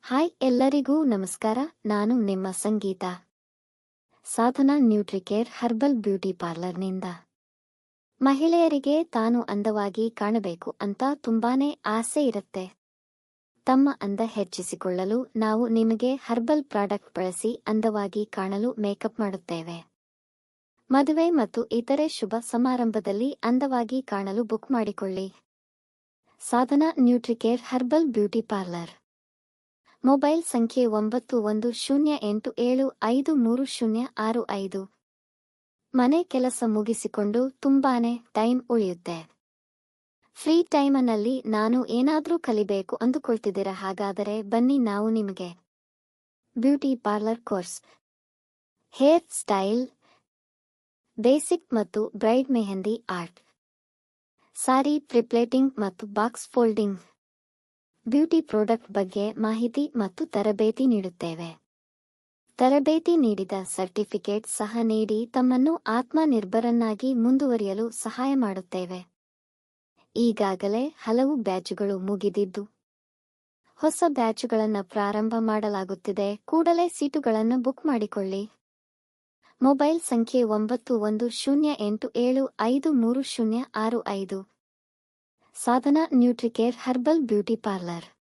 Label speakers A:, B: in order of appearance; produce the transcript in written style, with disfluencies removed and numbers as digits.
A: Hi ಎಲ್ಲರಿಗೂ ನಮಸ್ಕಾರ. ನಾನು ನಿಮ್ಮ ಸಂಗೀತ. ಸಾಧನಾ ನ್ಯೂಟ್ರಿಕೇರ್ ಹರ್ಬಲ್ ಬ್ಯೂಟಿ ಪಾರ್ಲರ್ನಿಂದ. ಮಹಿಳೆಯರಿಗೆ ತಾನು ಅಂದವಾಗಿ ಕಾಣಬೇಕು ಅಂತ ತುಂಬಾನೇ ಆಸೆ ಇರುತ್ತೆ. ತಮ್ಮ ಅಂದ ಹೆಚ್ಚಿಸಿಕೊಳ್ಳಲು ನಾವು ನಿಮಗೆ ಹರ್ಬಲ್ ಪ್ರಾಡಕ್ಟ್ ಬಳಸಿ ಅಂದವಾಗಿ ಕಾಣಲು ಮೇಕಪ್ ಮಾಡುತ್ತೇವೆ. ಮದುವೆ ಮತ್ತು ಇತರೆ ಶುಭ ಸಮಾರಂಭದಲ್ಲಿ ಅಂದವಾಗಿ ಕಾಣಲು ಬುಕ್ ಮಾಡಿಕೊಳ್ಳಿ. ಸಾಧನಾ ನ್ಯೂಟ್ರಿಕೇರ್ ಹರ್ಬಲ್ ಬ್ಯೂಟಿ ಪಾರ್ಲರ್. ಮೊಬೈಲ್ ಸಂಖ್ಯೆ 9108753065. ಮನೆ ಕೆಲಸ ಮುಗಿಸಿಕೊಂಡು ತುಂಬಾನೇ ಟೈಮ್ ಉಳಿಯುತ್ತೆ. ಫ್ರೀ ಟೈಮನಲ್ಲಿ ನಾನು ಏನಾದ್ರೂ ಕಲಿಬೇಕು ಅಂದುಕೊಳ್ತಿದ್ದೀರಾ? ಹಾಗಾದರೆ ಬನ್ನಿ, ನಾವು ನಿಮಗೆ beauty parlour course, hair style, basic ಮತ್ತು ಬ್ರೈಡ್ ಮೆಹಂದಿ ಆರ್ಟ್, ಸಾರಿ ಪ್ರಿಪ್ಲೇಟಿಂಗ್ ಮತ್ತು ಬಾಕ್ಸ್ ಫೋಲ್ಡಿಂಗ್, ಬ್ಯೂಟಿ ಪ್ರಾಡಕ್ಟ್ ಬಗ್ಗೆ ಮಾಹಿತಿ ಮತ್ತು ತರಬೇತಿ ನೀಡುತ್ತೇವೆ. ತರಬೇತಿ ನೀಡಿದ ಸರ್ಟಿಫಿಕೇಟ್ ಸಹ ನೀಡಿ ತಮ್ಮನ್ನು ಆತ್ಮನಿರ್ಭರನ್ನಾಗಿ ಮುಂದುವರಿಯಲು ಸಹಾಯ ಮಾಡುತ್ತೇವೆ. ಈಗಾಗಲೇ ಹಲವು ಬ್ಯಾಚುಗಳು ಮುಗಿದಿದ್ದು ಹೊಸ ಬ್ಯಾಚುಗಳನ್ನು ಪ್ರಾರಂಭ ಮಾಡಲಾಗುತ್ತಿದೆ. ಕೂಡಲೇ ಸೀಟುಗಳನ್ನು ಬುಕ್ ಮಾಡಿಕೊಳ್ಳಿ. ಮೊಬೈಲ್ ಸಂಖ್ಯೆ 9108753065. ಸಾಧನಾ ನ್ಯೂಟ್ರಿಕೇರ್ ಹರ್ಬಲ್ ಬ್ಯೂಟಿ ಪಾರ್ಲರ್.